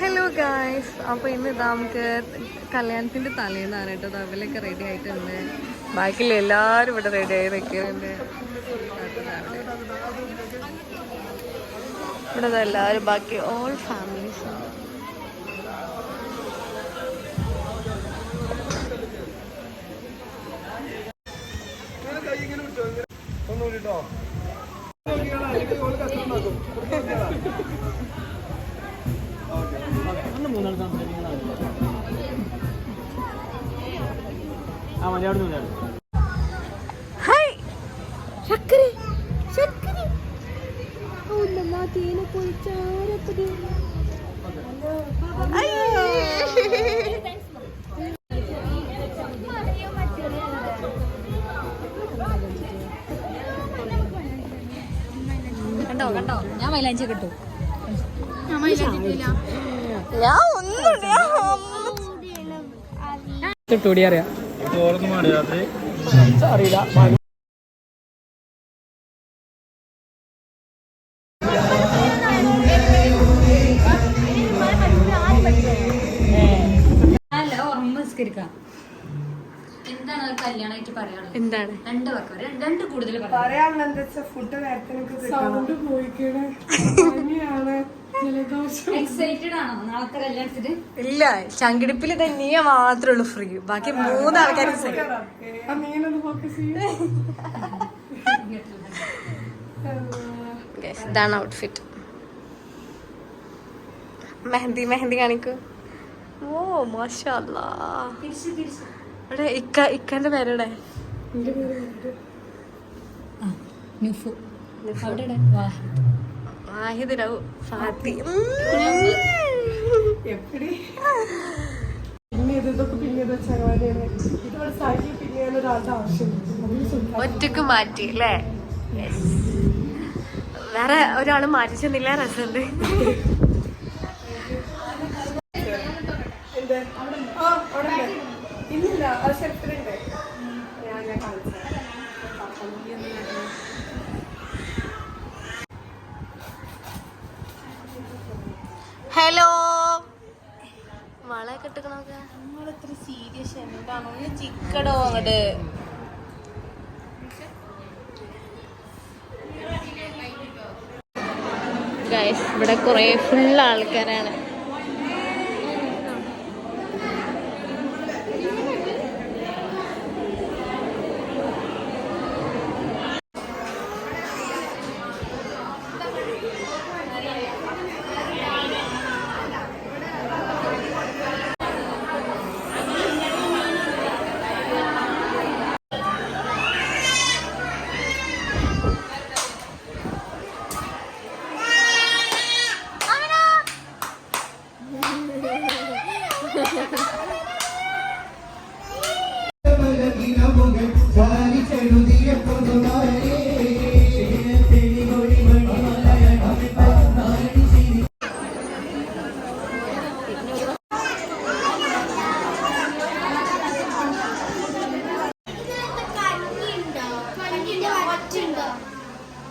Hello guys, അപ്പോൾ ഇന്ന് നമുക്ക് കല്യാണത്തിൻ്റെ തലേന്നാണ് കേട്ടോ. അവലൊക്കെ റെഡി ആയിട്ടുണ്ട്. ബാക്കിയുള്ള എല്ലാവരും ഇവിടെ റെഡി ആയി നിൽക്കുന്നുണ്ട്. ഇവിടെ എല്ലാവരും ബാക്കി ഓൾ ഫാമിലീസ് ഉണ്ട്. കണ്ടോ കണ്ടോ, ഞാൻ മൈലാഞ്ചി കിട്ടും. ഞാൻ ഒന്നും അറിയാം അറിയില്ല. എന്താണ് കല്യാണമായിട്ട് പറയാനുള്ളത്? എന്താണ് രണ്ട് കൂടുതൽ എക്സൈറ്റഡ് ആണോ നാളത്തെ കല്യാണത്തിന്? ഇല്ല, ചങ്കിടിപ്പിൽ തന്നെയാ മാത്രമേ ഉള്ളൂ ഫ്രീ. ബാക്കി 3 ആൾക്കാർ ഇതാണ് ഔട്ട്ഫിറ്റ്. മെഹന്തി മെഹന്തി കാണിക്കൂ. ഓ മാഷാ അല്ലാഹ്. ഇവിടെ ഇക്കന്റെ പേരുടെ ഒറ്റക്ക് മാറ്റി അല്ലേ? വേറെ ഒരാള് മാറ്റി ചെന്നില്ല. രസമുണ്ട്. ഹലോ, വളയൊക്കെ ഇട്ടിക്കണൊക്കെ നിങ്ങളെത്ര സീരിയസ് എന്താണോ? ഒന്ന് ചിക്കടോ അങ്ങോട്ട്. ഗൈസ്, ഇവിടെ കുറെ ഫുൾ ആൾക്കാരാണ്.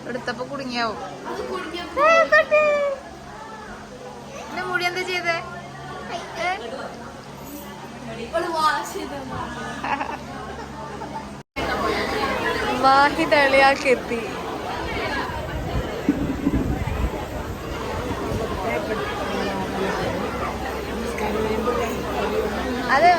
എടുത്തപ്പോ കുടുങ്ങിയാവും. എന്റെ മുടി എന്താ ചെയ്തേ? വാഹിദ് അളിയാക്കെത്തി. അത്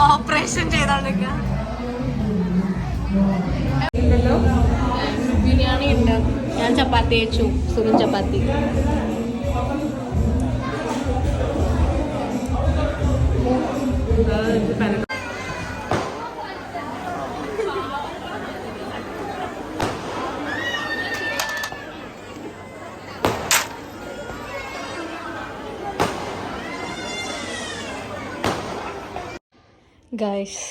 ഓപ്പറേഷൻ ചെയ്തോണ്ടിരിക്കുക. ബിരിയാണി ഉണ്ട്. ഞാൻ ചപ്പാത്തി കഴിച്ചു. സുഖം ചപ്പാത്തി. ഗൈസ്,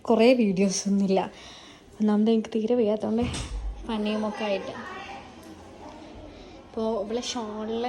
കുറേ വീഡിയോസ് ഒന്നുമില്ല. ഒന്നാമത് എനിക്ക് തീരെ വയ്യാത്തതുകൊണ്ട് പനിയുമൊക്കെ ആയിട്ട്. ഇപ്പോൾ ഇവിടെ ഷോളിൽ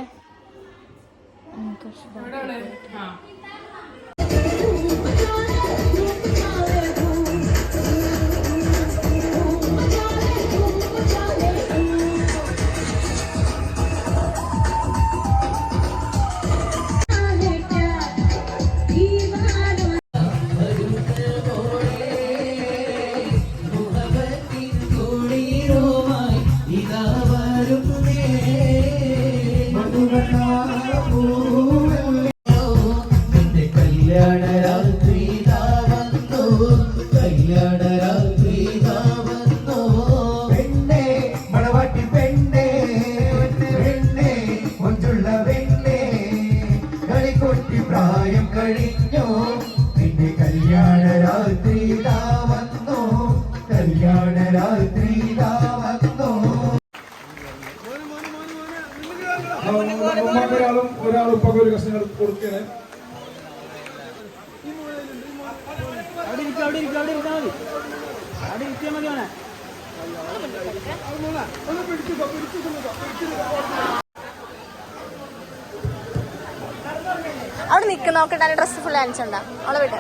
ഒരാളും ഇപ്പൊ ഒരു കഷ്ണങ്ങൾ കൊടുക്കണേ. അവിടെ നിൽക്കുന്ന നോക്കട്ടെ. ഡ്രസ്സ് ഫുൾ കാണിച്ചുണ്ടാ അവളെ വിട്ട.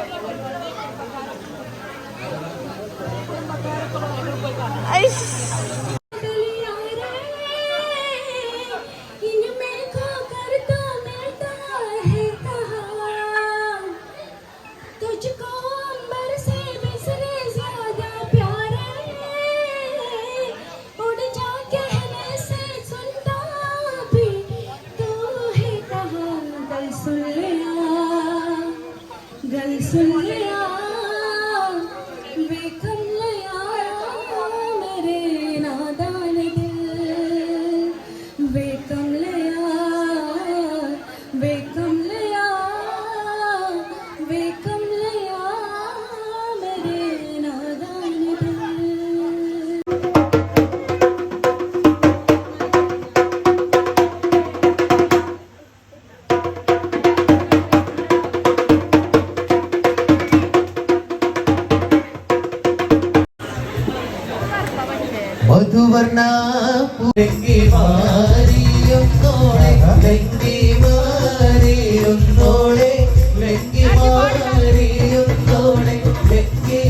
മധുവർണ്ണ പുരങ്കി മാറിയൊന്നോളെ ലങ്കി മാറിയൊന്നോളെ ലങ്കി മാറിയൊന്നോളെ ലങ്കി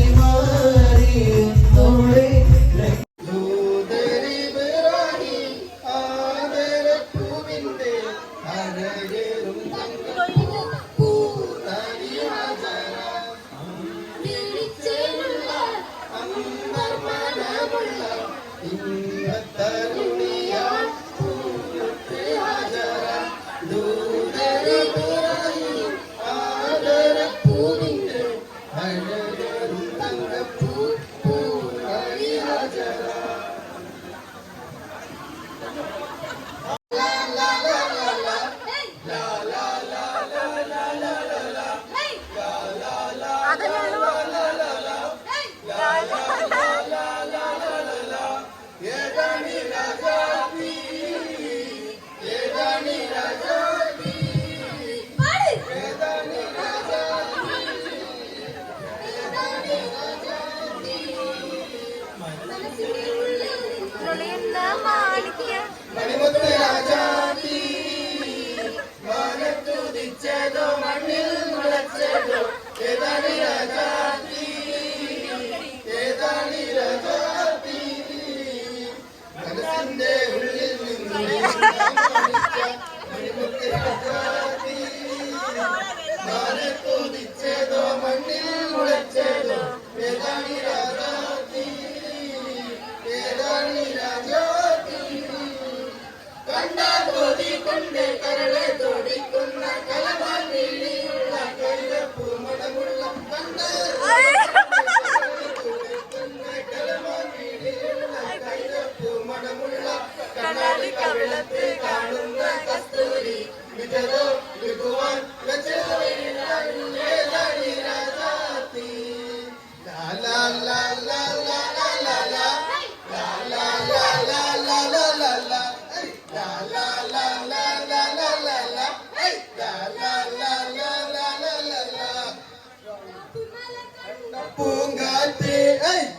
പൂങ്കാറ്റ്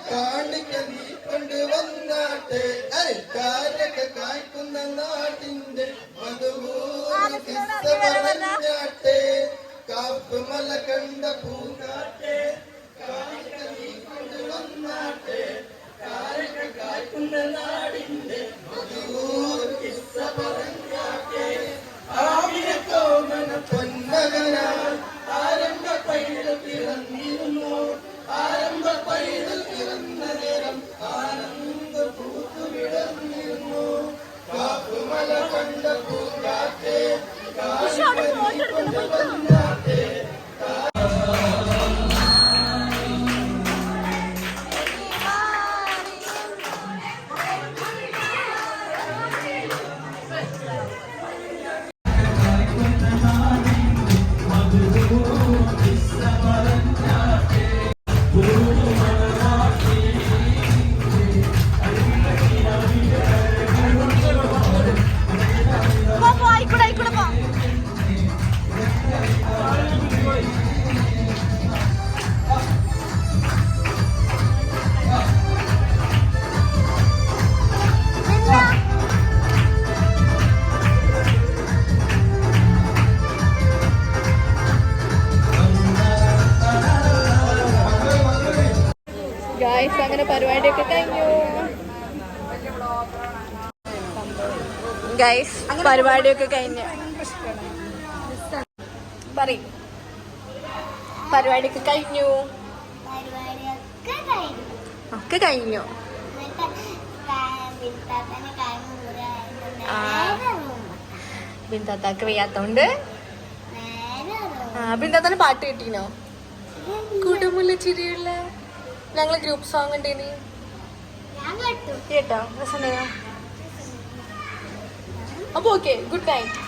കാണിക്ക നീ കൊണ്ട് വന്നാട്ടെ കാരൊക്കെ കായ്ക്കുന്ന നാട്ടിന്റെ മധുപൂർണ്ണാട്ടെ കാപ്പുമല കണ്ട പൂങ്കാറ്റെ കാണിക്ക നീ കൊണ്ട് വന്നാട്ടെ കാരൊക്കെ കായ്ക്കുന്ന നാടിന്റെ മധുപൂർണ്ണ പറഞ്ഞാട്ടെ ആവിരക്കോമന പൊന്മകനാൽ ആരംഭ പൈതൽ പിറന്നിരുന്നു ആരംഭ പൈതൽ പിറന്ന നേരം ആനന്ദ പൂത്തു വിടർന്നിരുന്നു കാപ്പുമല കണ്ട പൂങ്കാറ്റെ കൊണ്ടുവന്നാട്ടെ ഗായ്സ് അങ്ങനെ പരിപാടിയൊക്കെ കഴിഞ്ഞു. ഗായ്സ് പരിപാടിയൊക്കെ കഴിഞ്ഞു. പറയും പരിപാടിയൊക്കെ കഴിഞ്ഞു. ഒക്കെ കഴിഞ്ഞു. ബിന്ദാത്താക്ക് വയ്യാത്തോണ്ട് ബിന്ദാത്താന് പാട്ട് കിട്ടീനോ? കുടുമുല്ല ചിരിയുള്ള ഞങ്ങള് ഗ്രൂപ്പ് സോങ് ഉണ്ടേനി കേട്ടോ. രസമുണ്ടോ? അപ്പൊ ഓക്കെ, ഗുഡ് നൈറ്റ്.